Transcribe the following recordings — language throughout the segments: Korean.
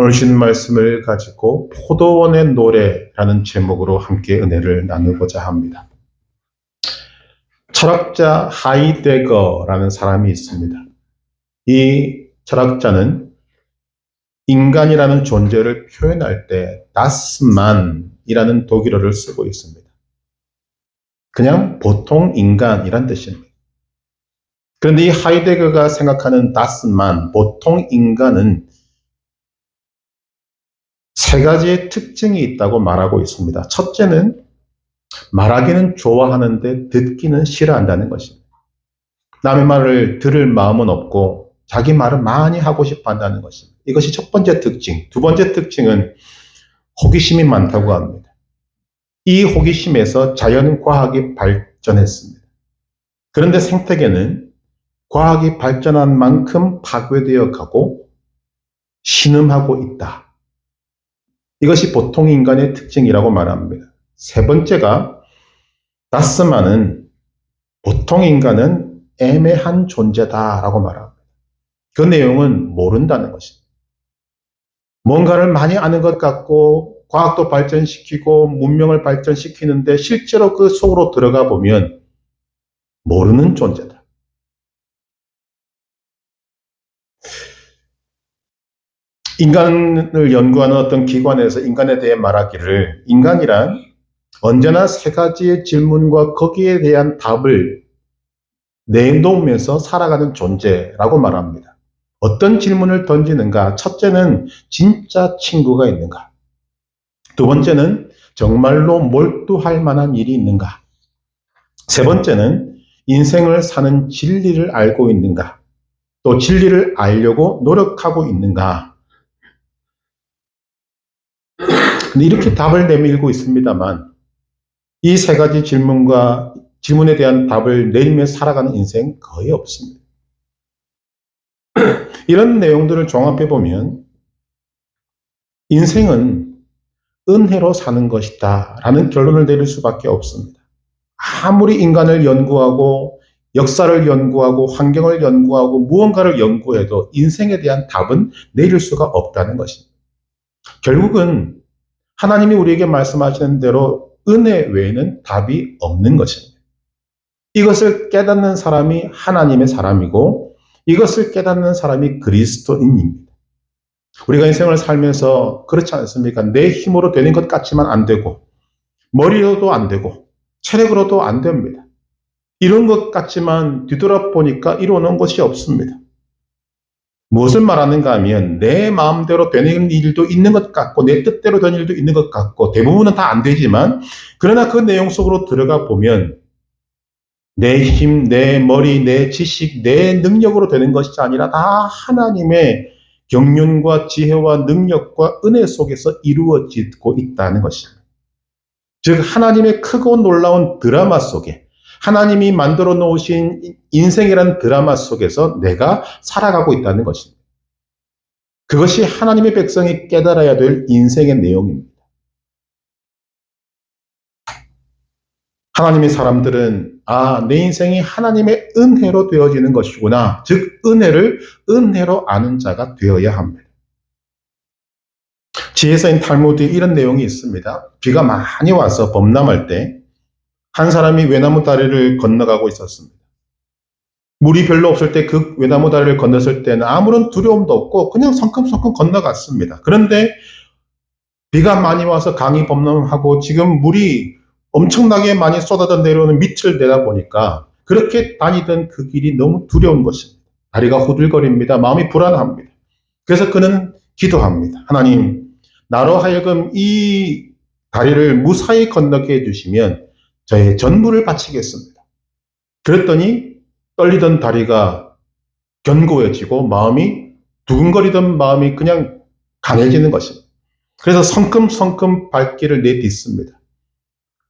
오늘 주신 말씀을 가지고 포도원의 노래라는 제목으로 함께 은혜를 나누고자 합니다. 철학자 하이데거라는 사람이 있습니다. 이 철학자는 인간이라는 존재를 표현할 때 다스만이라는 독일어를 쓰고 있습니다. 그냥 보통 인간이란 뜻입니다. 그런데 이 하이데거가 생각하는 다스만, 보통 인간은 세 가지의 특징이 있다고 말하고 있습니다. 첫째는 말하기는 좋아하는데 듣기는 싫어한다는 것입니다. 남의 말을 들을 마음은 없고 자기 말을 많이 하고 싶어 한다는 것입니다. 이것이 첫 번째 특징. 두 번째 특징은 호기심이 많다고 합니다. 이 호기심에서 자연과학이 발전했습니다. 그런데 생태계는 과학이 발전한 만큼 파괴되어 가고 신음하고 있다. 이것이 보통 인간의 특징이라고 말합니다. 세 번째가 다스만은 보통 인간은 애매한 존재다라고 말합니다. 그 내용은 모른다는 것입니다. 뭔가를 많이 아는 것 같고 과학도 발전시키고 문명을 발전시키는데 실제로 그 속으로 들어가 보면 모르는 존재다. 인간을 연구하는 어떤 기관에서 인간에 대해 말하기를 인간이란 언제나 세 가지의 질문과 거기에 대한 답을 내놓으면서 살아가는 존재라고 말합니다. 어떤 질문을 던지는가? 첫째는 진짜 친구가 있는가? 두 번째는 정말로 몰두할 만한 일이 있는가? 세 번째는 인생을 사는 진리를 알고 있는가? 또 진리를 알려고 노력하고 있는가? 근데 이렇게 답을 내밀고 있습니다만 이 세 가지 질문에 대한 답을 내리며 살아가는 인생 거의 없습니다. 이런 내용들을 종합해 보면 인생은 은혜로 사는 것이다 라는 결론을 내릴 수밖에 없습니다. 아무리 인간을 연구하고 역사를 연구하고 환경을 연구하고 무언가를 연구해도 인생에 대한 답은 내릴 수가 없다는 것입니다. 결국은 하나님이 우리에게 말씀하시는 대로 은혜 외에는 답이 없는 것입니다. 이것을 깨닫는 사람이 하나님의 사람이고 이것을 깨닫는 사람이 그리스도인입니다. 우리가 인생을 살면서 그렇지 않습니까? 내 힘으로 되는 것 같지만 안 되고 머리로도 안 되고 체력으로도 안 됩니다. 이런 것 같지만 뒤돌아보니까 이루어놓은 것이 없습니다. 무엇을 말하는가 하면 내 마음대로 되는 일도 있는 것 같고 내 뜻대로 되는 일도 있는 것 같고 대부분은 다 안 되지만 그러나 그 내용 속으로 들어가 보면 내 힘, 내 머리, 내 지식, 내 능력으로 되는 것이 아니라 다 하나님의 경륜과 지혜와 능력과 은혜 속에서 이루어지고 있다는 것입니다. 즉 하나님의 크고 놀라운 드라마 속에 하나님이 만들어 놓으신 인생이라는 드라마 속에서 내가 살아가고 있다는 것입니다. 그것이 하나님의 백성이 깨달아야 될 인생의 내용입니다. 하나님의 사람들은 내 인생이 하나님의 은혜로 되어지는 것이구나. 즉 은혜를 은혜로 아는 자가 되어야 합니다. 지혜서인 탈무드에 이런 내용이 있습니다. 비가 많이 와서 범람할 때 한 사람이 외나무 다리를 건너가고 있었습니다. 물이 별로 없을 때 그 외나무 다리를 건넜을 때는 아무런 두려움도 없고 그냥 성큼성큼 건너갔습니다. 그런데 비가 많이 와서 강이 범람하고 지금 물이 엄청나게 많이 쏟아져 내려오는 밑을 내다보니까 그렇게 다니던 그 길이 너무 두려운 것입니다. 다리가 후들거립니다. 마음이 불안합니다. 그래서 그는 기도합니다. 하나님, 나로 하여금 이 다리를 무사히 건너게 해주시면 저의 전부를 바치겠습니다. 그랬더니 떨리던 다리가 견고해지고 마음이 두근거리던 마음이 그냥 강해지는 것입니다. 그래서 성큼성큼 발길을 내딛습니다.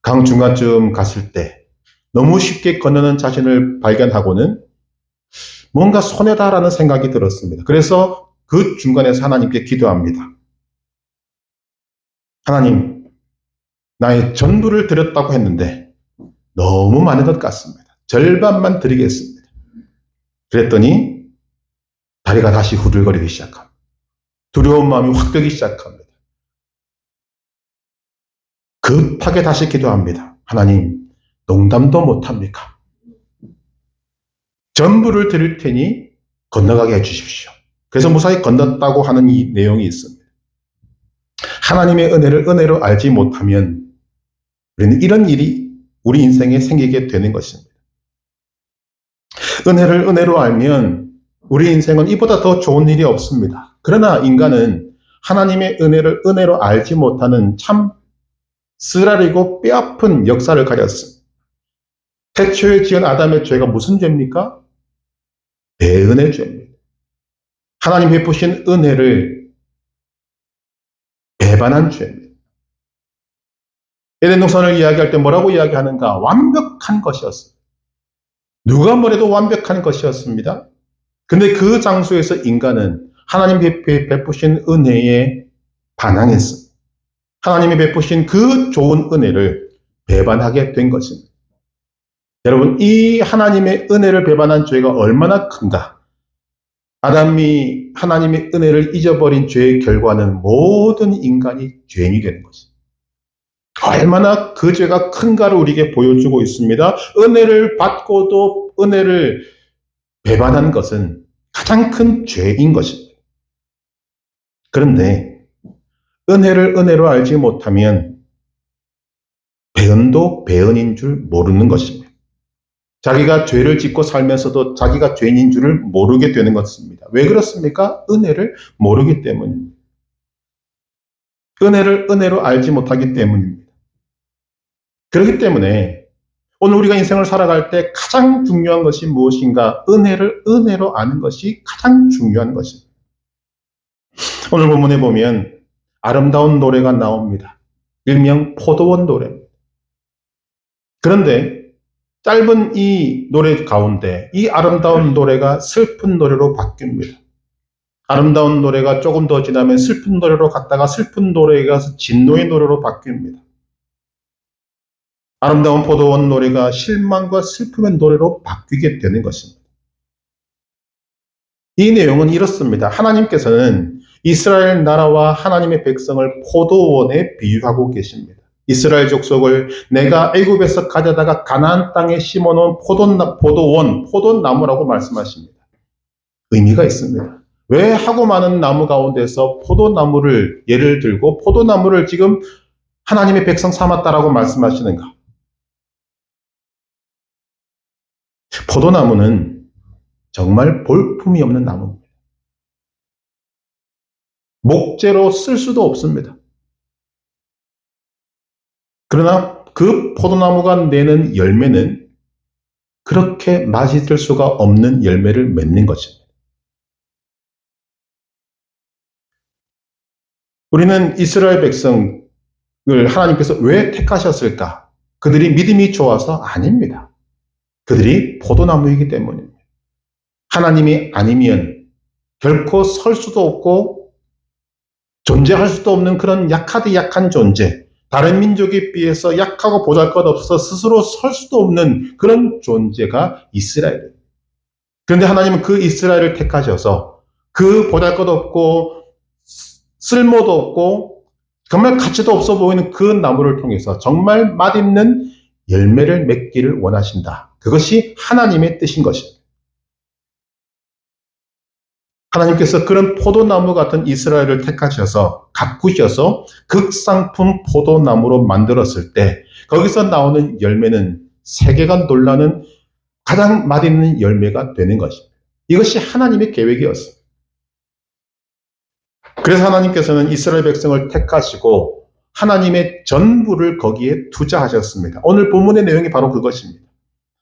강 중간쯤 갔을 때 너무 쉽게 건너는 자신을 발견하고는 뭔가 손해다라는 생각이 들었습니다. 그래서 그 중간에서 하나님께 기도합니다. 하나님, 나의 전부를 드렸다고 했는데 너무 많은 것 같습니다. 절반만 드리겠습니다. 그랬더니 다리가 다시 후들거리기 시작합니다. 두려운 마음이 확 들기 시작합니다. 급하게 다시 기도합니다. 하나님, 농담도 못합니까? 전부를 드릴 테니 건너가게 해주십시오. 그래서 무사히 건넜다고 하는 이 내용이 있습니다. 하나님의 은혜를 은혜로 알지 못하면 우리는 이런 일이 우리 인생에 생기게 되는 것입니다. 은혜를 은혜로 알면 우리 인생은 이보다 더 좋은 일이 없습니다. 그러나 인간은 하나님의 은혜를 은혜로 알지 못하는 참 쓰라리고 뼈아픈 역사를 가졌습니다. 태초에 지은 아담의 죄가 무슨 죄입니까? 배은의 죄입니다. 하나님 베푸신 은혜를 배반한 죄입니다. 에덴 동산을 이야기할 때 뭐라고 이야기하는가? 완벽한 것이었습니다. 누가 뭐래도 완벽한 것이었습니다. 근데 그 장소에서 인간은 하나님 베푸신 은혜에 반항했습니다. 하나님이 베푸신 그 좋은 은혜를 배반하게 된 것입니다. 여러분, 이 하나님의 은혜를 배반한 죄가 얼마나 큰가? 아담이 하나님의 은혜를 잊어버린 죄의 결과는 모든 인간이 죄인이 되는 것입니다. 얼마나 그 죄가 큰가를 우리에게 보여주고 있습니다. 은혜를 받고도 은혜를 배반한 것은 가장 큰 죄인 것입니다. 그런데 은혜를 은혜로 알지 못하면 배은도 배은인 줄 모르는 것입니다. 자기가 죄를 짓고 살면서도 자기가 죄인인 줄을 모르게 되는 것입니다. 왜 그렇습니까? 은혜를 모르기 때문입니다. 은혜를 은혜로 알지 못하기 때문입니다. 그렇기 때문에 오늘 우리가 인생을 살아갈 때 가장 중요한 것이 무엇인가? 은혜를 은혜로 아는 것이 가장 중요한 것입니다. 오늘 본문에 보면 아름다운 노래가 나옵니다. 일명 포도원 노래입니다. 그런데 짧은 이 노래 가운데 이 아름다운 노래가 슬픈 노래로 바뀝니다. 아름다운 노래가 조금 더 지나면 슬픈 노래로 갔다가 슬픈 노래가 가서 진노의 노래로 바뀝니다. 아름다운 포도원 노래가 실망과 슬픔의 노래로 바뀌게 되는 것입니다. 이 내용은 이렇습니다. 하나님께서는 이스라엘 나라와 하나님의 백성을 포도원에 비유하고 계십니다. 이스라엘 족속을 내가 애굽에서 가져다가 가나안 땅에 심어놓은 포도나무라고 말씀하십니다. 의미가 있습니다. 왜 하고 많은 나무 가운데서 포도나무를 예를 들고 포도나무를 지금 하나님의 백성 삼았다라고 말씀하시는가? 포도나무는 정말 볼품이 없는 나무입니다. 목재로 쓸 수도 없습니다. 그러나 그 포도나무가 내는 열매는 그렇게 맛있을 수가 없는 열매를 맺는 것입니다. 우리는 이스라엘 백성을 하나님께서 왜 택하셨을까? 그들이 믿음이 좋아서? 아닙니다. 그들이 포도나무이기 때문입니다. 하나님이 아니면 결코 설 수도 없고 존재할 수도 없는 그런 약한 존재, 다른 민족에 비해서 약하고 보잘것없어서 스스로 설 수도 없는 그런 존재가 이스라엘입니다. 그런데 하나님은 그 이스라엘을 택하셔서 그 보잘것없고 쓸모도 없고 정말 가치도 없어 보이는 그 나무를 통해서 정말 맛있는 열매를 맺기를 원하신다. 그것이 하나님의 뜻인 것입니다. 하나님께서 그런 포도나무 같은 이스라엘을 택하셔서 가꾸셔서 극상품 포도나무로 만들었을 때 거기서 나오는 열매는 세계가 놀라는 가장 맛있는 열매가 되는 것입니다. 이것이 하나님의 계획이었습니다. 그래서 하나님께서는 이스라엘 백성을 택하시고 하나님의 전부를 거기에 투자하셨습니다. 오늘 본문의 내용이 바로 그것입니다.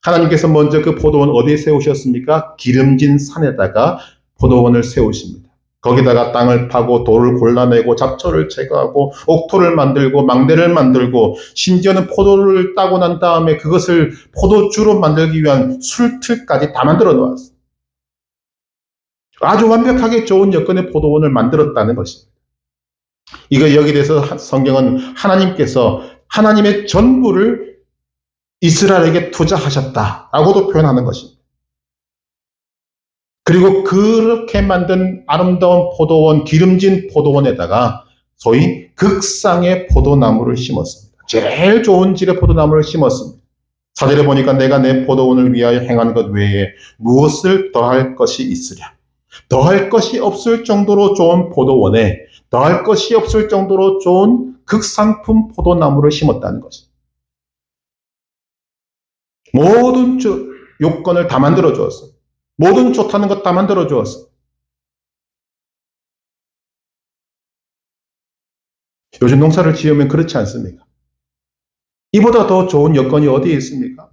하나님께서 먼저 그 포도원 어디에 세우셨습니까? 기름진 산에다가 포도원을 세우십니다. 거기다가 땅을 파고 돌을 골라내고 잡초를 제거하고 옥토를 만들고 망대를 만들고 심지어는 포도를 따고 난 다음에 그것을 포도주로 만들기 위한 술틀까지 다 만들어 놓았어요. 아주 완벽하게 좋은 여건의 포도원을 만들었다는 것입니다. 이거 여기 대해서 성경은 하나님께서 하나님의 전부를 이스라엘에게 투자하셨다라고도 표현하는 것입니다. 그리고 그렇게 만든 아름다운 포도원, 기름진 포도원에다가 소위 극상의 포도나무를 심었습니다. 제일 좋은 질의 포도나무를 심었습니다. 사절에 보니까 내가 내 포도원을 위하여 행한 것 외에 무엇을 더할 것이 있으랴. 더할 것이 없을 정도로 좋은 포도원에 더할 것이 없을 정도로 좋은 극상품 포도나무를 심었다는 것입니다. 모든 요건을 다 만들어 주었어. 모든 좋다는 것 다 만들어 주었어. 요즘 농사를 지으면 그렇지 않습니까? 이보다 더 좋은 여건이 어디에 있습니까?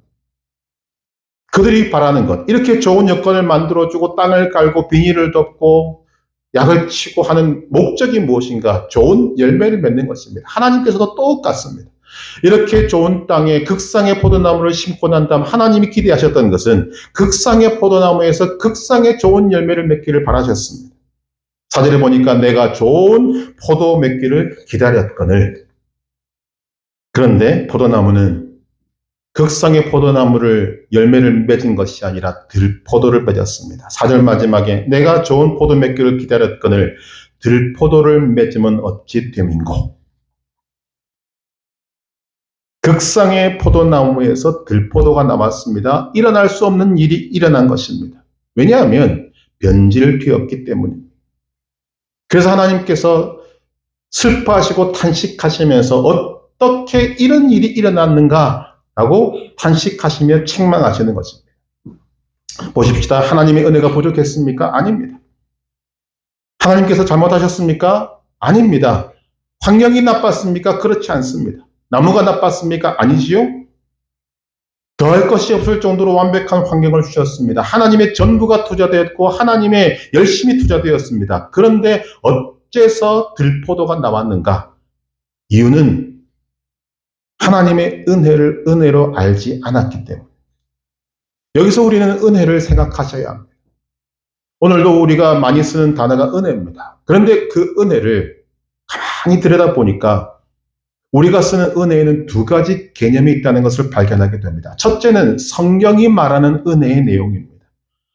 그들이 바라는 것, 이렇게 좋은 여건을 만들어주고 땅을 깔고 비닐을 덮고 약을 치고 하는 목적이 무엇인가? 좋은 열매를 맺는 것입니다. 하나님께서도 똑같습니다. 이렇게 좋은 땅에 극상의 포도나무를 심고 난 다음 하나님이 기대하셨던 것은 극상의 포도나무에서 극상의 좋은 열매를 맺기를 바라셨습니다. 사절에 보니까 내가 좋은 포도 맺기를 기다렸거늘. 그런데 포도나무는 극상의 포도나무를 열매를 맺은 것이 아니라 들포도를 맺었습니다. 4절 마지막에 내가 좋은 포도 맺기를 기다렸거늘 들포도를 맺으면 어찌 됨인고. 극상의 포도나무에서 들포도가 나왔습니다. 일어날 수 없는 일이 일어난 것입니다. 왜냐하면 변질되었기 때문입니다. 그래서 하나님께서 슬퍼하시고 탄식하시면서 어떻게 이런 일이 일어났는가 라고 탄식하시며 책망하시는 것입니다. 보십시다. 하나님의 은혜가 부족했습니까? 아닙니다. 하나님께서 잘못하셨습니까? 아닙니다. 환경이 나빴습니까? 그렇지 않습니다. 나무가 나빴습니까? 아니지요? 더할 것이 없을 정도로 완벽한 환경을 주셨습니다. 하나님의 전부가 투자되었고 하나님의 열심히 투자되었습니다. 그런데 어째서 들포도가 나왔는가? 이유는 하나님의 은혜를 은혜로 알지 않았기 때문에. 여기서 우리는 은혜를 생각하셔야 합니다. 오늘도 우리가 많이 쓰는 단어가 은혜입니다. 그런데 그 은혜를 가만히 들여다보니까 우리가 쓰는 은혜에는 두 가지 개념이 있다는 것을 발견하게 됩니다. 첫째는 성경이 말하는 은혜의 내용입니다.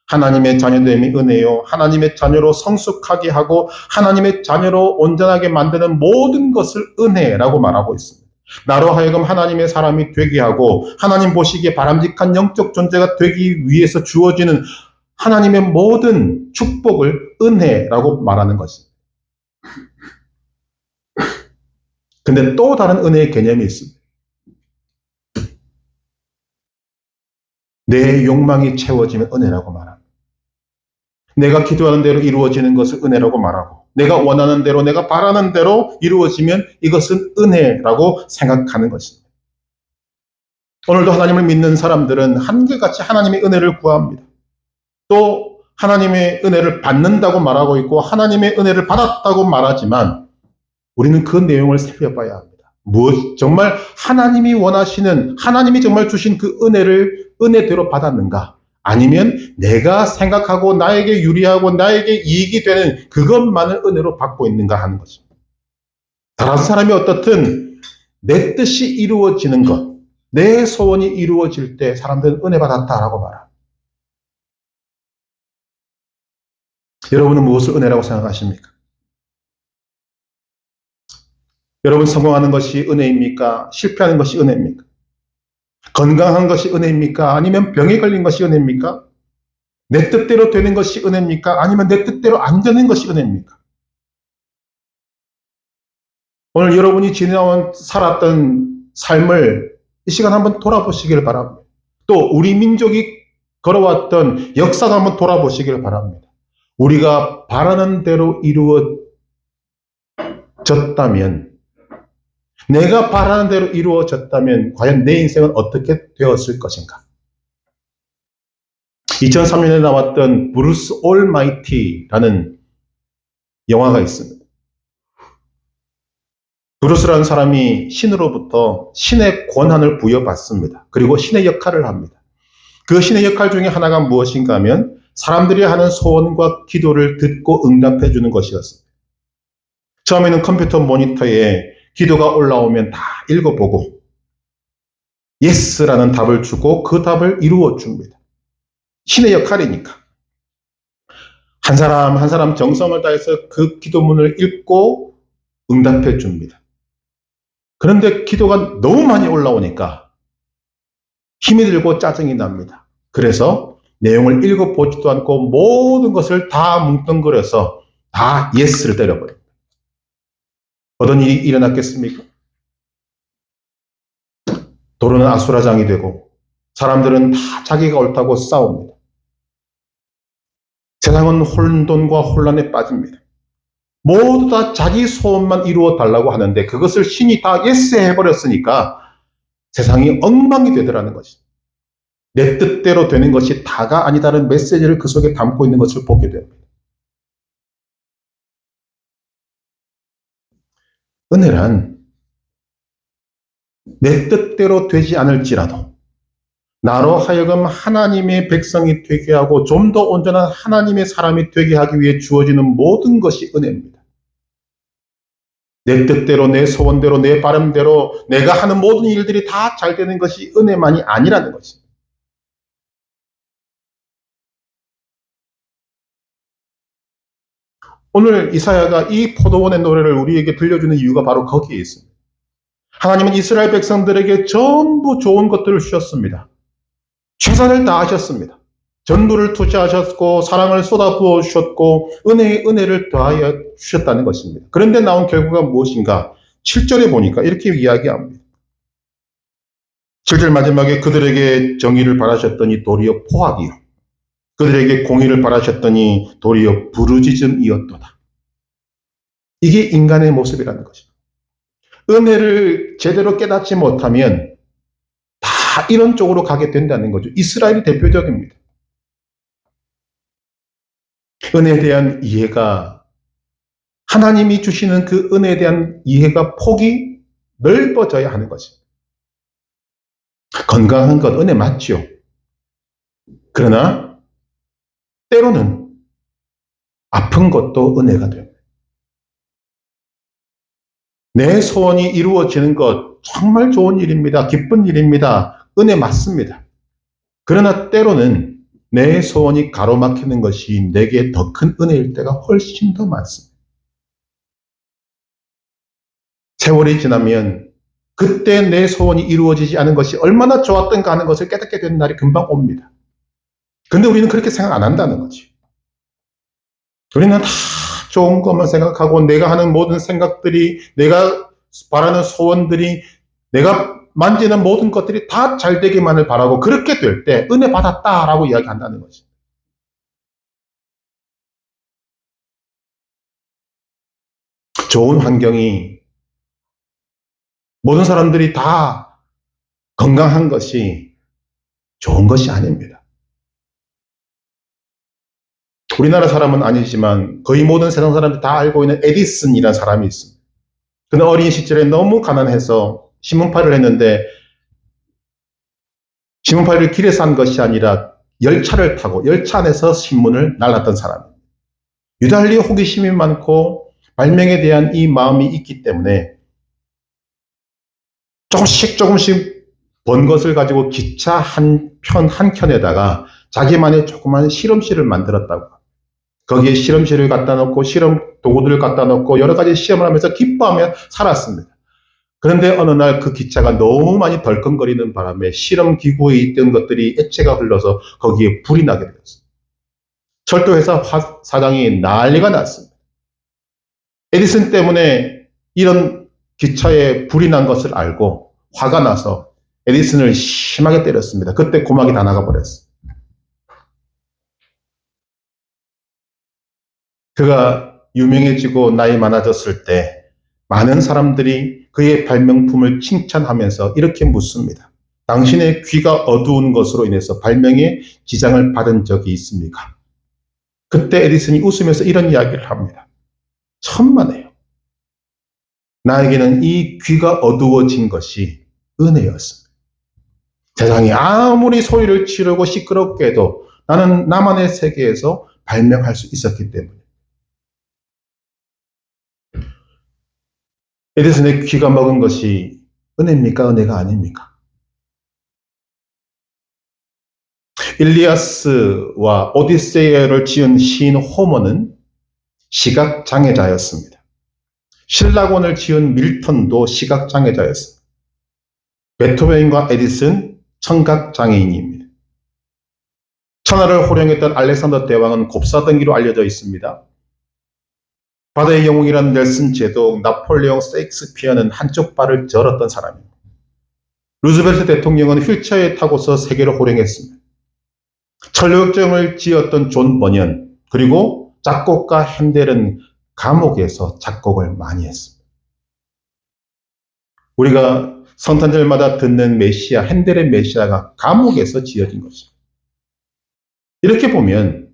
하나님의 자녀됨이 은혜요. 하나님의 자녀로 성숙하게 하고 하나님의 자녀로 온전하게 만드는 모든 것을 은혜라고 말하고 있습니다. 나로 하여금 하나님의 사람이 되게 하고 하나님 보시기에 바람직한 영적 존재가 되기 위해서 주어지는 하나님의 모든 축복을 은혜라고 말하는 것입니다. 근데 또 다른 은혜의 개념이 있습니다. 내 욕망이 채워지면 은혜라고 말합니다. 내가 기도하는 대로 이루어지는 것을 은혜라고 말하고 내가 원하는 대로 내가 바라는 대로 이루어지면 이것은 은혜라고 생각하는 것입니다. 오늘도 하나님을 믿는 사람들은 한결같이 하나님의 은혜를 구합니다. 또 하나님의 은혜를 받는다고 말하고 있고 하나님의 은혜를 받았다고 말하지만 우리는 그 내용을 살펴봐야 합니다. 정말 하나님이 원하시는 하나님이 정말 주신 그 은혜를 은혜대로 받았는가? 아니면 내가 생각하고 나에게 유리하고 나에게 이익이 되는 그것만을 은혜로 받고 있는가 하는 것입니다. 다른 사람이 어떻든 내 뜻이 이루어지는 것, 내 소원이 이루어질 때 사람들은 은혜 받았다라고 말합니다. 여러분은 무엇을 은혜라고 생각하십니까? 여러분 성공하는 것이 은혜입니까? 실패하는 것이 은혜입니까? 건강한 것이 은혜입니까? 아니면 병에 걸린 것이 은혜입니까? 내 뜻대로 되는 것이 은혜입니까? 아니면 내 뜻대로 안 되는 것이 은혜입니까? 오늘 여러분이 살았던 삶을 이 시간 한번 돌아보시길 바랍니다. 또 우리 민족이 걸어왔던 역사도 한번 돌아보시길 바랍니다. 우리가 바라는 대로 이루어졌다면 내가 바라는 대로 이루어졌다면 과연 내 인생은 어떻게 되었을 것인가? 2003년에 나왔던 브루스 올마이티라는 영화가 있습니다. 브루스라는 사람이 신으로부터 신의 권한을 부여받습니다. 그리고 신의 역할을 합니다. 그 신의 역할 중에 하나가 무엇인가 하면 사람들이 하는 소원과 기도를 듣고 응답해 주는 것이었습니다. 처음에는 컴퓨터 모니터에 기도가 올라오면 다 읽어보고 예스라는 답을 주고 그 답을 이루어 줍니다. 신의 역할이니까. 한 사람 한 사람 정성을 다해서 그 기도문을 읽고 응답해 줍니다. 그런데 기도가 너무 많이 올라오니까 힘이 들고 짜증이 납니다. 그래서 내용을 읽어보지도 않고 모든 것을 다 뭉뚱그려서 다 예스를 때려버립니다. 어떤 일이 일어났겠습니까? 도로는 아수라장이 되고 사람들은 다 자기가 옳다고 싸웁니다. 세상은 혼돈과 혼란에 빠집니다. 모두 다 자기 소원만 이루어 달라고 하는데 그것을 신이 다 예스 해버렸으니까 세상이 엉망이 되더라는 것입니다. 내 뜻대로 되는 것이 다가 아니다라는 메시지를 그 속에 담고 있는 것을 보게 됩니다. 은혜란 내 뜻대로 되지 않을지라도 나로 하여금 하나님의 백성이 되게 하고 좀 더 온전한 하나님의 사람이 되게 하기 위해 주어지는 모든 것이 은혜입니다. 내 뜻대로, 내 소원대로, 내 바람대로 내가 하는 모든 일들이 다 잘 되는 것이 은혜만이 아니라는 것입니다. 오늘 이사야가 이 포도원의 노래를 우리에게 들려주는 이유가 바로 거기에 있습니다. 하나님은 이스라엘 백성들에게 전부 좋은 것들을 주셨습니다. 최선을 다하셨습니다. 전부를 투자하셨고 사랑을 쏟아부어 주셨고 은혜에 은혜를 더하여 주셨다는 것입니다. 그런데 나온 결과가 무엇인가? 7절에 보니까 이렇게 이야기합니다. 7절 마지막에 그들에게 정의를 바라셨더니 도리어 포악이요. 그들에게 공의를 바라셨더니 도리어 부르짖음이었도다. 이게 인간의 모습이라는 것입니다. 은혜를 제대로 깨닫지 못하면 다 이런 쪽으로 가게 된다는 거죠. 이스라엘이 대표적입니다. 은혜에 대한 이해가 하나님이 주시는 그 은혜에 대한 이해가 폭이 넓어져야 하는 것입니다. 건강한 것 은혜 맞죠. 그러나 때로는 아픈 것도 은혜가 됩니다. 내 소원이 이루어지는 것 정말 좋은 일입니다. 기쁜 일입니다. 은혜 맞습니다. 그러나 때로는 내 소원이 가로막히는 것이 내게 더 큰 은혜일 때가 훨씬 더 많습니다. 세월이 지나면 그때 내 소원이 이루어지지 않은 것이 얼마나 좋았던가 하는 것을 깨닫게 되는 날이 금방 옵니다. 근데 우리는 그렇게 생각 안 한다는 거지. 우리는 다 좋은 것만 생각하고 내가 하는 모든 생각들이 내가 바라는 소원들이 내가 만지는 모든 것들이 다 잘 되기만을 바라고 그렇게 될 때 은혜 받았다라고 이야기한다는 거지. 좋은 환경이 모든 사람들이 다 건강한 것이 좋은 것이 아닙니다. 우리나라 사람은 아니지만 거의 모든 세상 사람들이 다 알고 있는 에디슨이라는 사람이 있습니다. 그는 어린 시절에 너무 가난해서 신문팔이를 했는데 신문팔이를 길에서 한 것이 아니라 열차를 타고 열차 안에서 신문을 날랐던 사람입니다. 유달리 호기심이 많고 발명에 대한 이 마음이 있기 때문에 조금씩 번 것을 가지고 기차 한 켠에다가 자기만의 조그만 실험실을 만들었다고. 거기에 실험실을 갖다 놓고 실험 도구들을 갖다 놓고 여러 가지 시험을 하면서 기뻐하며 살았습니다. 그런데 어느 날 그 기차가 너무 많이 덜컹거리는 바람에 실험 기구에 있던 것들이 액체가 흘러서 거기에 불이 나게 되었습니다. 철도회사 사장이 난리가 났습니다. 에디슨 때문에 이런 기차에 불이 난 것을 알고 화가 나서 에디슨을 심하게 때렸습니다. 그때 고막이 다 나가버렸어요. 그가 유명해지고 나이 많아졌을 때 많은 사람들이 그의 발명품을 칭찬하면서 이렇게 묻습니다. 당신의 귀가 어두운 것으로 인해서 발명에 지장을 받은 적이 있습니까? 그때 에디슨이 웃으면서 이런 이야기를 합니다. 천만에요. 나에게는 이 귀가 어두워진 것이 은혜였습니다. 세상이 아무리 소리를 지르고 시끄럽게 해도 나는 나만의 세계에서 발명할 수 있었기 때문에. 에디슨의 귀가 먹은 것이 은혜입니까? 은혜가 아닙니까? 일리아스와 오디세이를 지은 시인 호머는 시각장애자였습니다. 신라곤을 지은 밀턴도 시각장애자였습니다. 베토벤과 에디슨 청각장애인입니다. 천하를 호령했던 알렉산더 대왕은 곱사등기로 알려져 있습니다. 바다의 영웅이라는 넬슨 제독, 나폴레옹, 세익스피어는 한쪽 발을 절었던 사람입니다. 루즈벨트 대통령은 휠체어에 타고서 세계를 호령했습니다. 천력정을 지었던 존 버니언, 그리고 작곡가 핸델은 감옥에서 작곡을 많이 했습니다. 우리가 성탄절마다 듣는 메시아, 핸델의 메시아가 감옥에서 지어진 것입니다. 이렇게 보면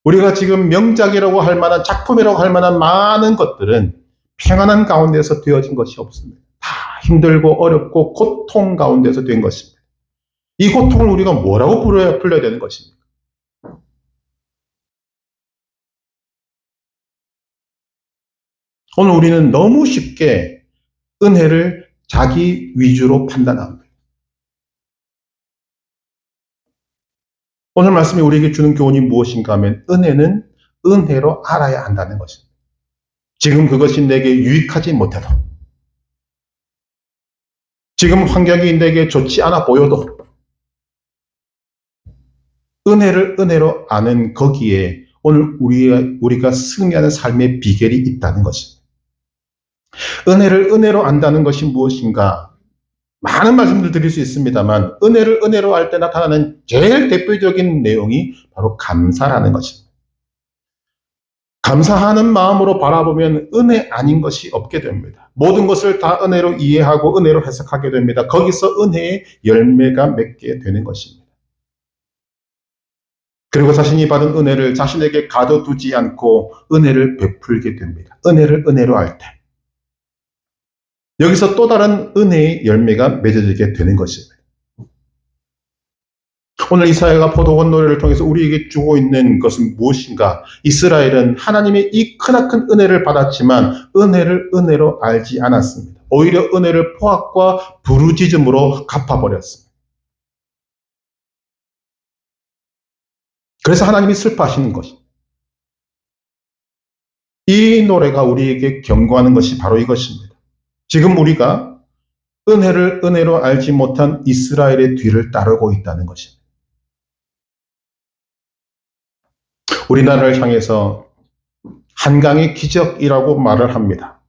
우리가 지금 명작이라고 할 만한, 작품이라고 할 만한 많은 것들은 평안한 가운데서 되어진 것이 없습니다. 다 힘들고 어렵고 고통 가운데서 된 것입니다. 이 고통을 우리가 뭐라고 풀어야 되는 것입니까? 오늘 우리는 너무 쉽게 은혜를 자기 위주로 판단합니다. 오늘 말씀이 우리에게 주는 교훈이 무엇인가 하면 은혜는 은혜로 알아야 한다는 것입니다. 지금 그것이 내게 유익하지 못해도, 지금 환경이 내게 좋지 않아 보여도 은혜를 은혜로 아는 거기에 오늘 우리가 승리하는 삶의 비결이 있다는 것입니다. 은혜를 은혜로 안다는 것이 무엇인가? 많은 말씀들 드릴 수 있습니다만 은혜를 은혜로 알 때 나타나는 제일 대표적인 내용이 바로 감사라는 것입니다. 감사하는 마음으로 바라보면 은혜 아닌 것이 없게 됩니다. 모든 것을 다 은혜로 이해하고 은혜로 해석하게 됩니다. 거기서 은혜의 열매가 맺게 되는 것입니다. 그리고 자신이 받은 은혜를 자신에게 가둬두지 않고 은혜를 베풀게 됩니다. 은혜를 은혜로 알 때. 여기서 또 다른 은혜의 열매가 맺어지게 되는 것입니다. 오늘 이사야가 포도원 노래를 통해서 우리에게 주고 있는 것은 무엇인가? 이스라엘은 하나님의 이 크나큰 은혜를 받았지만 은혜를 은혜로 알지 않았습니다. 오히려 은혜를 포악과 부르짖음으로 갚아버렸습니다. 그래서 하나님이 슬퍼하시는 것입니다. 이 노래가 우리에게 경고하는 것이 바로 이것입니다. 지금 우리가 은혜를 은혜로 알지 못한 이스라엘의 뒤를 따르고 있다는 것입니다. 우리나라를 향해서 한강의 기적이라고 말을 합니다.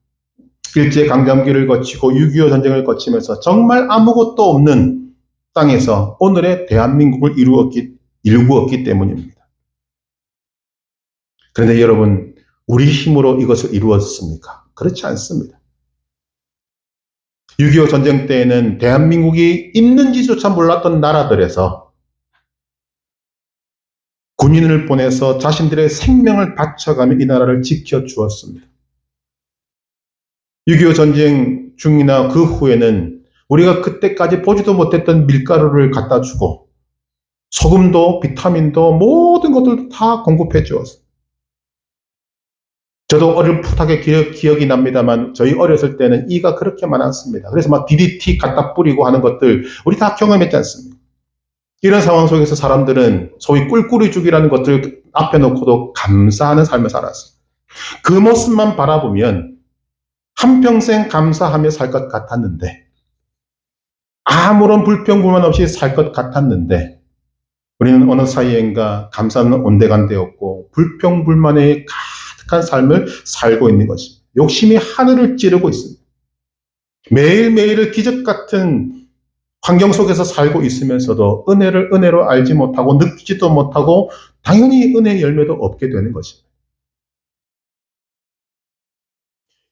일제강점기를 거치고 6.25 전쟁을 거치면서 정말 아무것도 없는 땅에서 오늘의 대한민국을 이루었기 때문입니다. 그런데 여러분, 우리 힘으로 이것을 이루었습니까? 그렇지 않습니다. 6.25 전쟁 때에는 대한민국이 있는지조차 몰랐던 나라들에서 군인을 보내서 자신들의 생명을 바쳐가며 이 나라를 지켜주었습니다. 6.25 전쟁 중이나 그 후에는 우리가 그때까지 보지도 못했던 밀가루를 갖다 주고 소금도 비타민도 모든 것들도 다 공급해 주었습니다. 저도 어렴풋하게 기억이 납니다만 저희 어렸을 때는 이가 그렇게 많았습니다. 그래서 막 DDT 갖다 뿌리고 하는 것들 우리 다 경험했지 않습니까? 이런 상황 속에서 사람들은 소위 꿀꿀이죽이라는 것들 앞에 놓고도 감사하는 삶을 살았어요. 그 모습만 바라보면 한평생 감사하며 살 것 같았는데, 아무런 불평불만 없이 살 것 같았는데, 우리는 어느 사이엔가 감사는 온데간데였고 불평불만에 가득한 삶을 살고 있는 것입니다. 욕심이 하늘을 찌르고 있습니다. 매일매일을 기적 같은 환경 속에서 살고 있으면서도 은혜를 은혜로 알지 못하고 느끼지도 못하고 당연히 은혜의 열매도 없게 되는 것입니다.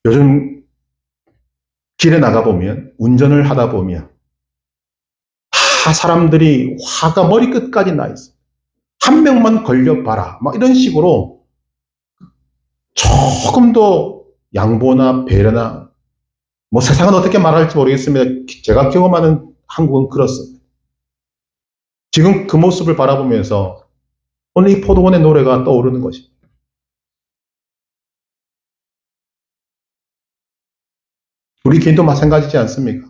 요즘 길에 나가보면, 운전을 하다 보면 사람들이 화가 머리끝까지 나 있어요. 한 명만 걸려봐라. 막 이런 식으로 조금 더 양보나 배려나, 뭐 세상은 어떻게 말할지 모르겠습니다. 제가 경험하는 한국은 그렇습니다. 지금 그 모습을 바라보면서 오늘 이 포도원의 노래가 떠오르는 것입니다. 우리 개인도 마찬가지지 않습니까?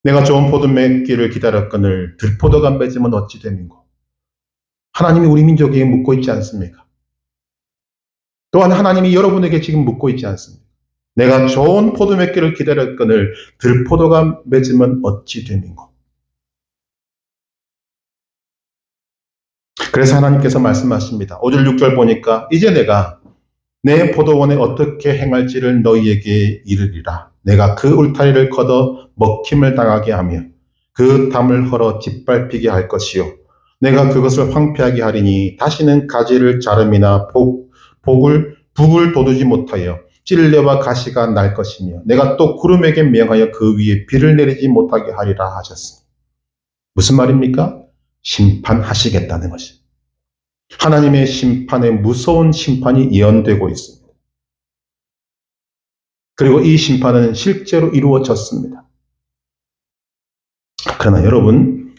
내가 좋은 포도 맺기를 기다렸거늘 들포도가 맺으면 어찌 됨인고. 하나님이 우리 민족에게 묻고 있지 않습니까? 또한 하나님이 여러분에게 지금 묻고 있지 않습니까? 내가 좋은 포도 맺기를 기다렸거늘 들포도가 맺으면 어찌 됨인고. 그래서 하나님께서 말씀하십니다. 5절 6절 보니까 이제 내가 내 포도원에 어떻게 행할지를 너희에게 이르리라. 내가 그 울타리를 걷어 먹힘을 당하게 하며 그 담을 헐어 짓밟히게 할 것이요. 내가 그것을 황폐하게 하리니 다시는 가지를 자름이나 북을 돋우지 못하여 찔레와 가시가 날 것이며 내가 또 구름에게 명하여 그 위에 비를 내리지 못하게 하리라 하셨습니다. 무슨 말입니까? 심판하시겠다는 것입니다. 하나님의 심판에 무서운 심판이 예언되고 있습니다. 그리고 이 심판은 실제로 이루어졌습니다. 그러나 여러분,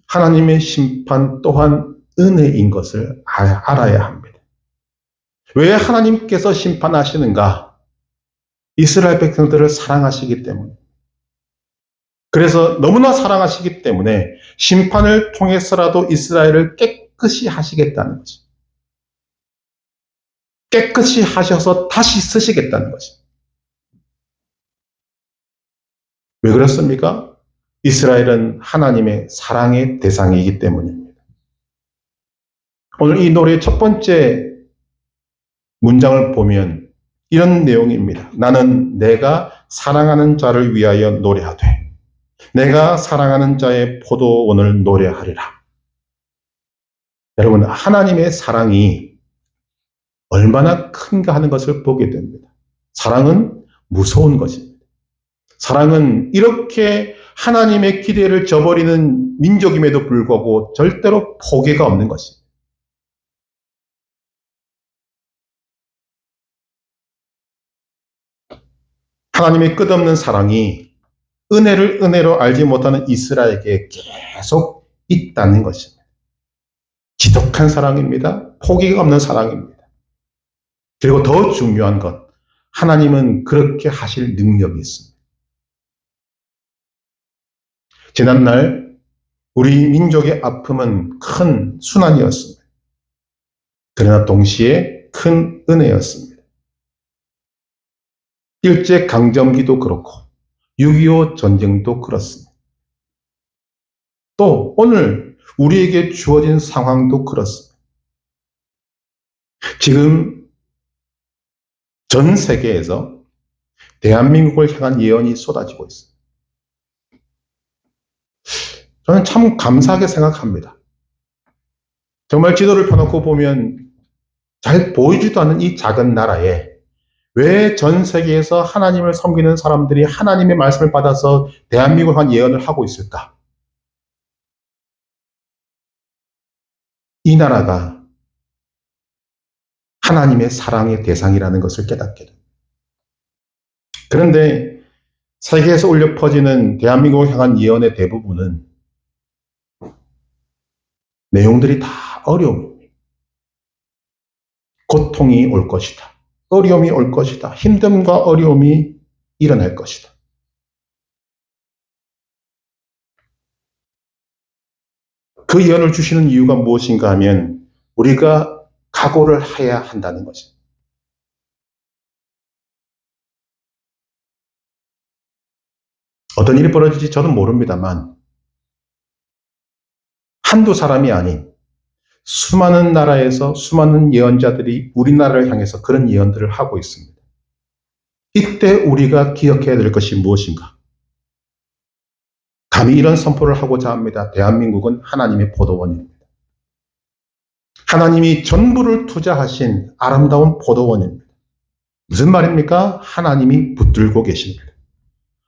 하나님의 심판 또한 은혜인 것을 알아야 합니다. 왜 하나님께서 심판하시는가? 이스라엘 백성들을 사랑하시기 때문에. 그래서 너무나 사랑하시기 때문에 심판을 통해서라도 이스라엘을 깨끗이 하시겠다는 거죠. 깨끗이 하셔서 다시 쓰시겠다는 거죠. 왜 그렇습니까? 이스라엘은 하나님의 사랑의 대상이기 때문입니다. 오늘 이 노래의 첫 번째 문장을 보면 이런 내용입니다. 나는 내가 사랑하는 자를 위하여 노래하되 내가 사랑하는 자의 포도원을 노래하리라. 여러분, 하나님의 사랑이 얼마나 큰가 하는 것을 보게 됩니다. 사랑은 무서운 것입니다. 사랑은 이렇게 하나님의 기대를 저버리는 민족임에도 불구하고 절대로 포기가 없는 것입니다. 하나님의 끝없는 사랑이 은혜를 은혜로 알지 못하는 이스라엘에게 계속 있다는 것입니다. 지독한 사랑입니다. 포기가 없는 사랑입니다. 그리고 더 중요한 것, 하나님은 그렇게 하실 능력이 있습니다. 지난날 우리 민족의 아픔은 큰 순환이었습니다. 그러나 동시에 큰 은혜였습니다. 일제강점기도 그렇고 6.25 전쟁도 그렇습니다. 또 오늘 우리에게 주어진 상황도 그렇습니다. 지금 전 세계에서 대한민국을 향한 예언이 쏟아지고 있습니다. 저는 참 감사하게 생각합니다. 정말 지도를 펴놓고 보면 잘 보이지도 않는 이 작은 나라에 왜 전 세계에서 하나님을 섬기는 사람들이 하나님의 말씀을 받아서 대한민국을 향한 예언을 하고 있을까? 이 나라가 하나님의 사랑의 대상이라는 것을 깨닫게 됩니다. 그런데 세계에서 울려 퍼지는 대한민국을 향한 예언의 대부분은 내용들이 다 어려움입니다. 고통이 올 것이다. 어려움이 올 것이다. 힘듦과 어려움이 일어날 것이다. 그 예언을 주시는 이유가 무엇인가 하면 우리가 각오를 해야 한다는 것입니다. 어떤 일이 벌어질지 저는 모릅니다만 한두 사람이 아닌 수많은 나라에서 수많은 예언자들이 우리나라를 향해서 그런 예언들을 하고 있습니다. 이때 우리가 기억해야 될 것이 무엇인가? 감히 이런 선포를 하고자 합니다. 대한민국은 하나님의 포도원입니다. 하나님이 전부를 투자하신 아름다운 포도원입니다. 무슨 말입니까? 하나님이 붙들고 계십니다.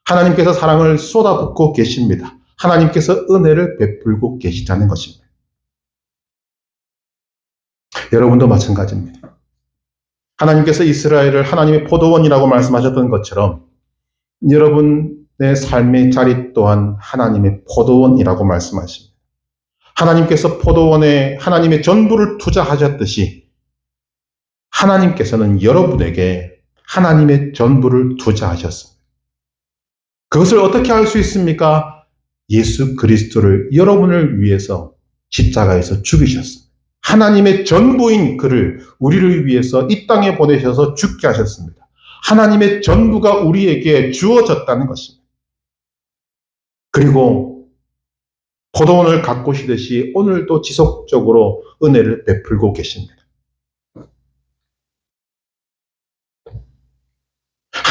하나님께서 사랑을 쏟아붓고 계십니다. 하나님께서 은혜를 베풀고 계시다는 것입니다. 여러분도 마찬가지입니다. 하나님께서 이스라엘을 하나님의 포도원이라고 말씀하셨던 것처럼 여러분의 삶의 자리 또한 하나님의 포도원이라고 말씀하십니다. 하나님께서 포도원에 하나님의 전부를 투자하셨듯이 하나님께서는 여러분에게 하나님의 전부를 투자하셨습니다. 그것을 어떻게 할 수 있습니까? 예수 그리스도를 여러분을 위해서 십자가에서 죽이셨습니다. 하나님의 전부인 그를 우리를 위해서 이 땅에 보내셔서 죽게 하셨습니다. 하나님의 전부가 우리에게 주어졌다는 것입니다. 그리고 포도원을 가꾸시듯이 오늘도 지속적으로 은혜를 베풀고 계십니다.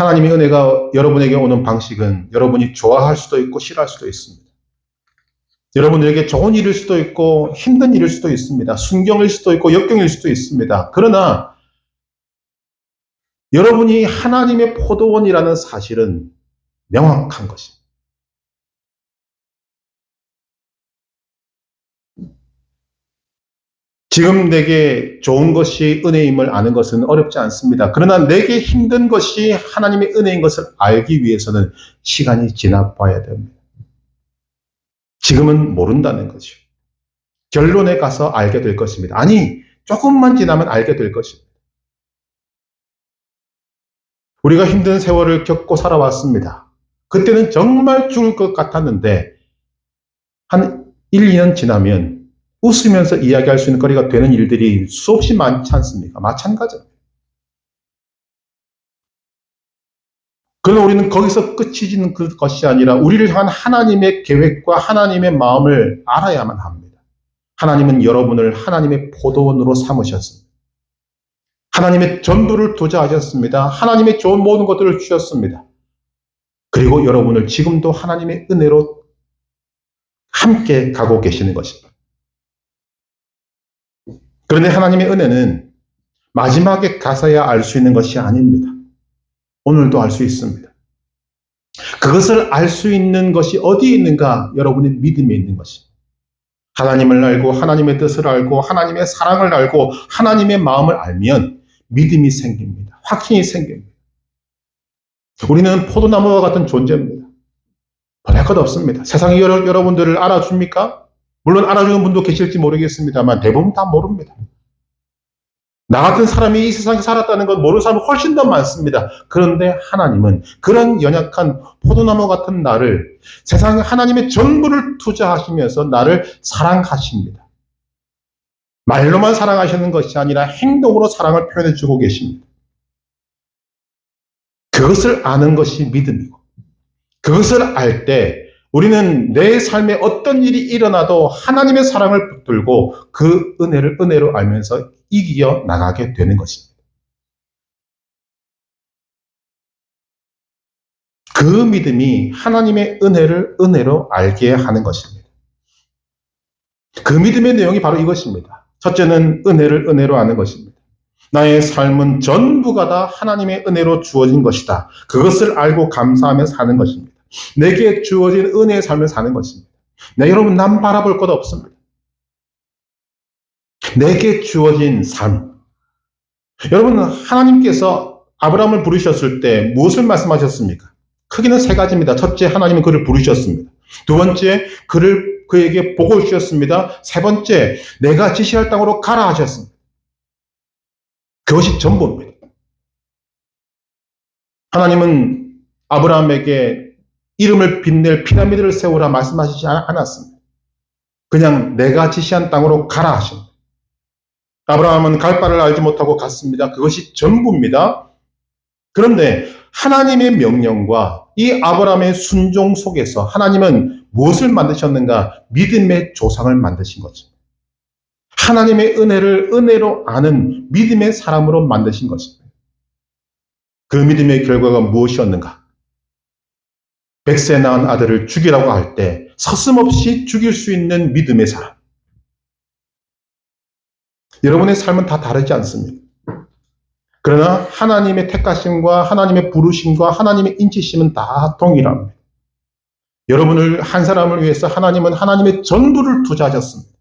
하나님의 은혜가 여러분에게 오는 방식은 여러분이 좋아할 수도 있고 싫어할 수도 있습니다. 여러분들에게 좋은 일일 수도 있고 힘든 일일 수도 있습니다. 순경일 수도 있고 역경일 수도 있습니다. 그러나 여러분이 하나님의 포도원이라는 사실은 명확한 것입니다. 지금 내게 좋은 것이 은혜임을 아는 것은 어렵지 않습니다. 그러나 내게 힘든 것이 하나님의 은혜인 것을 알기 위해서는 시간이 지나봐야 됩니다. 지금은 모른다는 거죠. 결론에 가서 알게 될 것입니다. 아니, 조금만 지나면 알게 될 것입니다. 우리가 힘든 세월을 겪고 살아왔습니다. 그때는 정말 죽을 것 같았는데 한 1, 2년 지나면 웃으면서 이야기할 수 있는 거리가 되는 일들이 수없이 많지 않습니까? 마찬가지입니다. 그러나 우리는 거기서 끝이지는 것이 아니라 우리를 향한 하나님의 계획과 하나님의 마음을 알아야만 합니다. 하나님은 여러분을 하나님의 포도원으로 삼으셨습니다. 하나님의 전부를 투자하셨습니다. 하나님의 좋은 모든 것들을 주셨습니다. 그리고 여러분을 지금도 하나님의 은혜로 함께 가고 계시는 것입니다. 그런데 하나님의 은혜는 마지막에 가서야 알 수 있는 것이 아닙니다. 오늘도 알 수 있습니다. 그것을 알 수 있는 것이 어디에 있는가? 여러분의 믿음에 있는 것입니다. 하나님을 알고 하나님의 뜻을 알고 하나님의 사랑을 알고 하나님의 마음을 알면 믿음이 생깁니다. 확신이 생깁니다. 우리는 포도나무와 같은 존재입니다. 변할 것 없습니다. 세상이 여러분들을 알아줍니까? 물론 알아주는 분도 계실지 모르겠습니다만 대부분 다 모릅니다. 나 같은 사람이 이 세상에 살았다는 건 모르는 사람이 훨씬 더 많습니다. 그런데 하나님은 그런 연약한 포도나무 같은 나를 세상에 하나님의 전부를 투자하시면서 나를 사랑하십니다. 말로만 사랑하시는 것이 아니라 행동으로 사랑을 표현해 주고 계십니다. 그것을 아는 것이 믿음이고 그것을 알 때 우리는 내 삶에 어떤 일이 일어나도 하나님의 사랑을 붙들고 그 은혜를 은혜로 알면서 이겨 나가게 되는 것입니다. 그 믿음이 하나님의 은혜를 은혜로 알게 하는 것입니다. 그 믿음의 내용이 바로 이것입니다. 첫째는 은혜를 은혜로 아는 것입니다. 나의 삶은 전부가 다 하나님의 은혜로 주어진 것이다. 그것을 알고 감사하며 사는 것입니다. 내게 주어진 은혜의 삶을 사는 것입니다. 네, 여러분, 남 바라볼 것 없습니다. 내게 주어진 삶. 여러분, 하나님께서 아브라함을 부르셨을 때 무엇을 말씀하셨습니까? 크게는 세 가지입니다. 첫째, 하나님은 그를 부르셨습니다. 두 번째, 그에게 복을 주셨습니다. 세 번째, 내가 지시할 땅으로 가라 하셨습니다. 그것이 전부입니다. 하나님은 아브라함에게 이름을 빛낼 피라미드를 세우라 말씀하시지 않았습니다. 그냥 내가 지시한 땅으로 가라 하십니다. 아브라함은 갈 바를 알지 못하고 갔습니다. 그것이 전부입니다. 그런데 하나님의 명령과 이 아브라함의 순종 속에서 하나님은 무엇을 만드셨는가? 믿음의 조상을 만드신 거죠. 하나님의 은혜를 은혜로 아는 믿음의 사람으로 만드신 것입니다. 그 믿음의 결과가 무엇이었는가? 100세 낳은 아들을 죽이라고 할 때 서슴없이 죽일 수 있는 믿음의 사람. 여러분의 삶은 다 다르지 않습니다. 그러나 하나님의 택하심과 하나님의 부르심과 하나님의 인치심은 다 동일합니다. 여러분을 한 사람을 위해서 하나님은 하나님의 전부를 투자하셨습니다.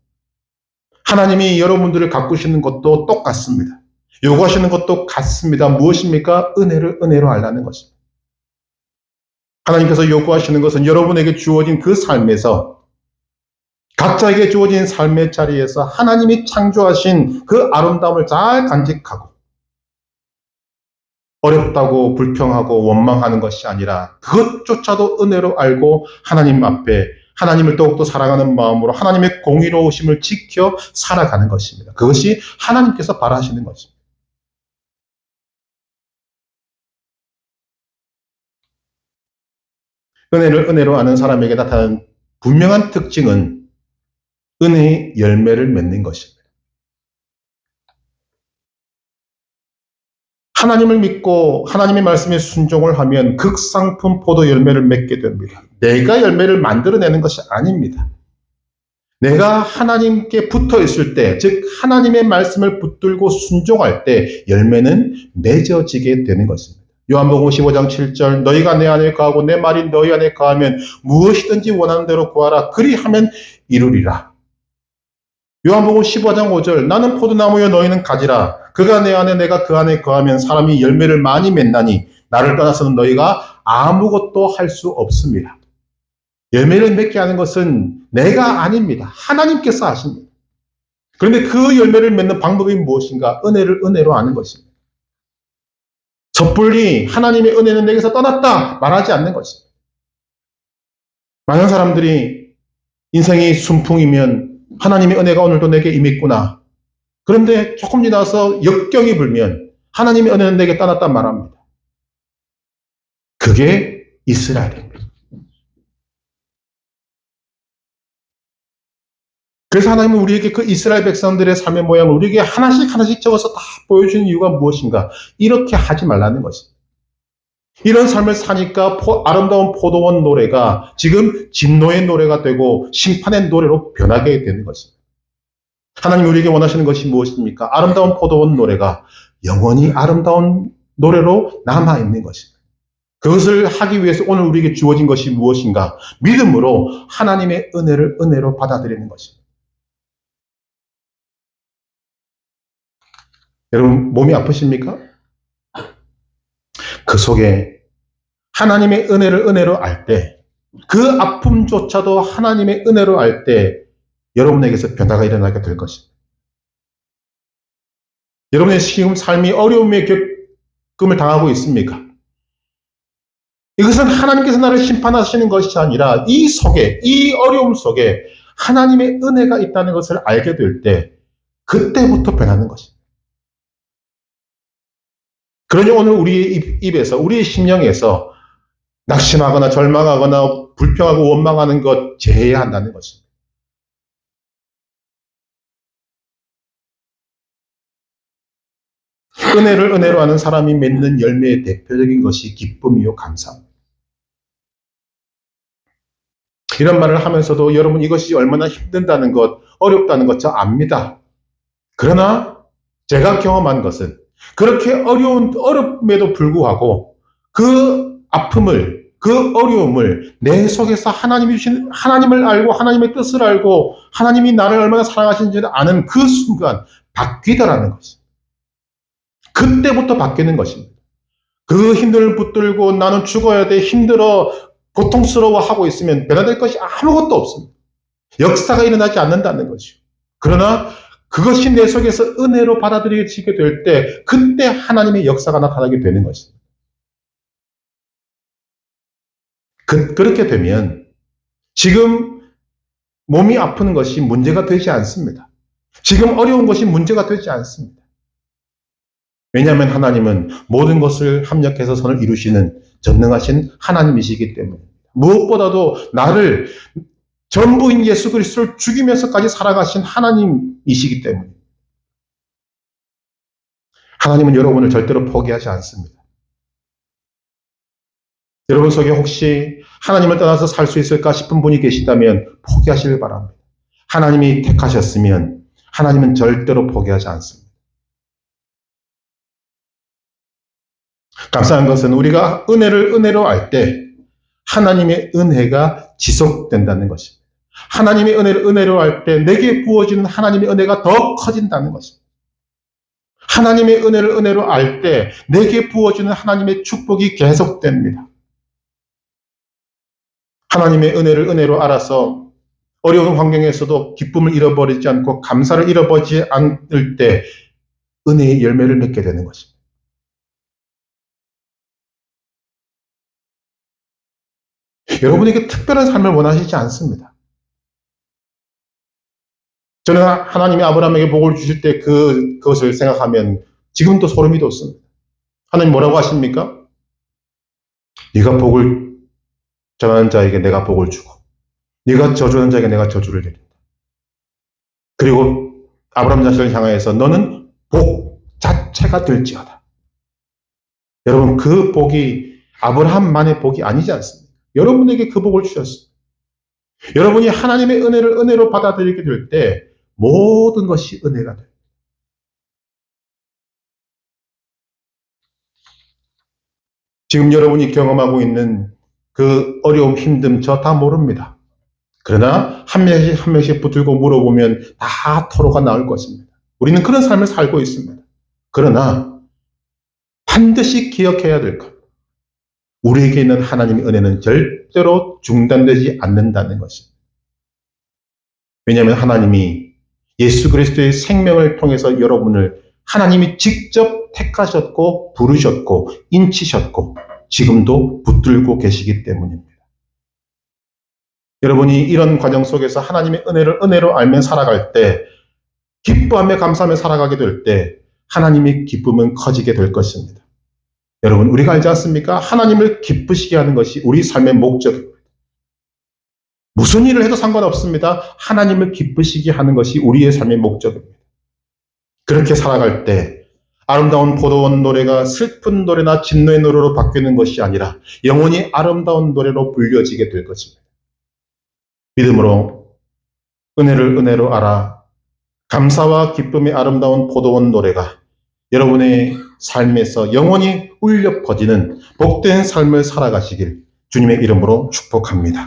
하나님이 여러분들을 가꾸시는 것도 똑같습니다. 요구하시는 것도 같습니다. 무엇입니까? 은혜를 은혜로 알라는 것입니다. 하나님께서 요구하시는 것은 여러분에게 주어진 그 삶에서 각자에게 주어진 삶의 자리에서 하나님이 창조하신 그 아름다움을 잘 간직하고 어렵다고 불평하고 원망하는 것이 아니라 그것조차도 은혜로 알고 하나님 앞에 하나님을 더욱더 사랑하는 마음으로 하나님의 공의로우심을 지켜 살아가는 것입니다. 그것이 하나님께서 바라시는 것입니다. 은혜를 은혜로 아는 사람에게 나타나는 분명한 특징은 은혜의 열매를 맺는 것입니다. 하나님을 믿고 하나님의 말씀에 순종을 하면 극상품 포도 열매를 맺게 됩니다. 내가 열매를 만들어내는 것이 아닙니다. 내가 하나님께 붙어 있을 때, 즉 하나님의 말씀을 붙들고 순종할 때 열매는 맺어지게 되는 것입니다. 요한복음 15장 7절 너희가 내 안에 거하고 내 말이 너희 안에 거하면 무엇이든지 원하는 대로 구하라 그리하면 이루리라. 요한복음 15장 5절 나는 포도나무여 너희는 가지라 그가 내 안에 내가 그 안에 거하면 사람이 열매를 많이 맺나니 나를 떠나서는 너희가 아무것도 할 수 없습니다. 열매를 맺게 하는 것은 내가 아닙니다. 하나님께서 하십니다. 그런데 그 열매를 맺는 방법이 무엇인가? 은혜를 은혜로 아는 것입니다. 섣불리 하나님의 은혜는 내게서 떠났다 말하지 않는 것입니다. 많은 사람들이 인생이 순풍이면 하나님의 은혜가 오늘도 내게 임했구나. 그런데 조금 지나서 역경이 불면 하나님의 은혜는 내게 떠났다 말합니다. 그게 이스라엘입니다. 그래서 하나님은 우리에게 그 이스라엘 백성들의 삶의 모양을 우리에게 하나씩 하나씩 적어서 다 보여주는 이유가 무엇인가? 이렇게 하지 말라는 것입니다. 이런 삶을 사니까 아름다운 포도원 노래가 지금 진노의 노래가 되고 심판의 노래로 변하게 되는 것입니다. 하나님 우리에게 원하시는 것이 무엇입니까? 아름다운 포도원 노래가 영원히 아름다운 노래로 남아있는 것입니다. 그것을 하기 위해서 오늘 우리에게 주어진 것이 무엇인가? 믿음으로 하나님의 은혜를 은혜로 받아들이는 것입니다. 여러분 몸이 아프십니까? 그 속에 하나님의 은혜를 은혜로 알 때, 그 아픔조차도 하나님의 은혜로 알 때 여러분에게서 변화가 일어나게 될 것입니다. 여러분의 지금 삶이 어려움에 겪음을 당하고 있습니까? 이것은 하나님께서 나를 심판하시는 것이 아니라 이 속에, 이 어려움 속에 하나님의 은혜가 있다는 것을 알게 될 때 그때부터 변하는 것입니다. 그러니 오늘 우리의 입에서, 우리의 심령에서 낙심하거나 절망하거나 불평하고 원망하는 것 제해야 한다는 것입니다. 은혜를 은혜로 하는 사람이 맺는 열매의 대표적인 것이 기쁨이요 감사입니다. 이런 말을 하면서도 여러분 이것이 얼마나 힘든다는 것, 어렵다는 것 저 압니다. 그러나 제가 경험한 것은 그렇게 어려움에도 불구하고 그 아픔을, 그 어려움을 내 속에서 하나님을 알고 하나님의 뜻을 알고 하나님이 나를 얼마나 사랑하시는지를 아는 그 순간 바뀌더라는 것입니다. 그때부터 바뀌는 것입니다. 그 힘듦을 붙들고 나는 죽어야 돼, 힘들어, 고통스러워하고 있으면 변화될 것이 아무것도 없습니다. 역사가 일어나지 않는다는 것이죠. 그러나 그것이 내 속에서 은혜로 받아들여지게 될 때 그때 하나님의 역사가 나타나게 되는 것입니다. 그렇게 되면 지금 몸이 아프는 것이 문제가 되지 않습니다. 지금 어려운 것이 문제가 되지 않습니다. 왜냐하면 하나님은 모든 것을 합력해서 선을 이루시는 전능하신 하나님이시기 때문입니다. 무엇보다도 나를 전부인 예수 그리스도를 죽이면서까지 살아가신 하나님이시기 때문입니다. 하나님은 여러분을 절대로 포기하지 않습니다. 여러분 속에 혹시 하나님을 떠나서 살 수 있을까 싶은 분이 계시다면 포기하시길 바랍니다. 하나님이 택하셨으면 하나님은 절대로 포기하지 않습니다. 감사한 것은 우리가 은혜를 은혜로 알 때 하나님의 은혜가 지속된다는 것입니다. 하나님의 은혜를 은혜로 알 때 내게 부어지는 하나님의 은혜가 더 커진다는 것입니다. 하나님의 은혜를 은혜로 알 때 내게 부어지는 하나님의 축복이 계속됩니다. 하나님의 은혜를 은혜로 알아서 어려운 환경에서도 기쁨을 잃어버리지 않고 감사를 잃어버리지 않을 때 은혜의 열매를 맺게 되는 것입니다. 여러분에게 특별한 삶을 원하시지 않습니다. 저는 하나님이 아브라함에게 복을 주실 때 그것을 생각하면 지금도 소름이 돋습니다. 하나님 뭐라고 하십니까? 네가 복을 전하는 자에게 내가 복을 주고 네가 저주하는 자에게 내가 저주를 내린다. 그리고 아브라함 자신을 향하여서 너는 복 자체가 될지어다. 여러분 그 복이 아브라함만의 복이 아니지 않습니까? 여러분에게 그 복을 주셨습니다. 여러분이 하나님의 은혜를 은혜로 받아들이게 될 때 모든 것이 은혜가 됩니다. 지금 여러분이 경험하고 있는 그 어려움, 힘듦 저 다 모릅니다. 그러나 한 명씩 한 명씩 붙들고 물어보면 다 토로가 나올 것입니다. 우리는 그런 삶을 살고 있습니다. 그러나 반드시 기억해야 될 것. 우리에게 있는 하나님의 은혜는 절대로 중단되지 않는다는 것입니다. 왜냐하면 하나님이 예수 그리스도의 생명을 통해서 여러분을 하나님이 직접 택하셨고 부르셨고 인치셨고 지금도 붙들고 계시기 때문입니다. 여러분이 이런 과정 속에서 하나님의 은혜를 은혜로 알며 살아갈 때 기뻐하며 감사하며 살아가게 될 때 하나님의 기쁨은 커지게 될 것입니다. 여러분 우리가 알지 않습니까? 하나님을 기쁘시게 하는 것이 우리 삶의 목적입니다. 무슨 일을 해도 상관없습니다. 하나님을 기쁘시게 하는 것이 우리의 삶의 목적입니다. 그렇게 살아갈 때 아름다운 포도원 노래가 슬픈 노래나 진노의 노래로 바뀌는 것이 아니라 영원히 아름다운 노래로 불려지게 될 것입니다. 믿음으로 은혜를 은혜로 알아 감사와 기쁨의 아름다운 포도원 노래가 여러분의 삶에서 영원히 울려 퍼지는 복된 삶을 살아가시길 주님의 이름으로 축복합니다.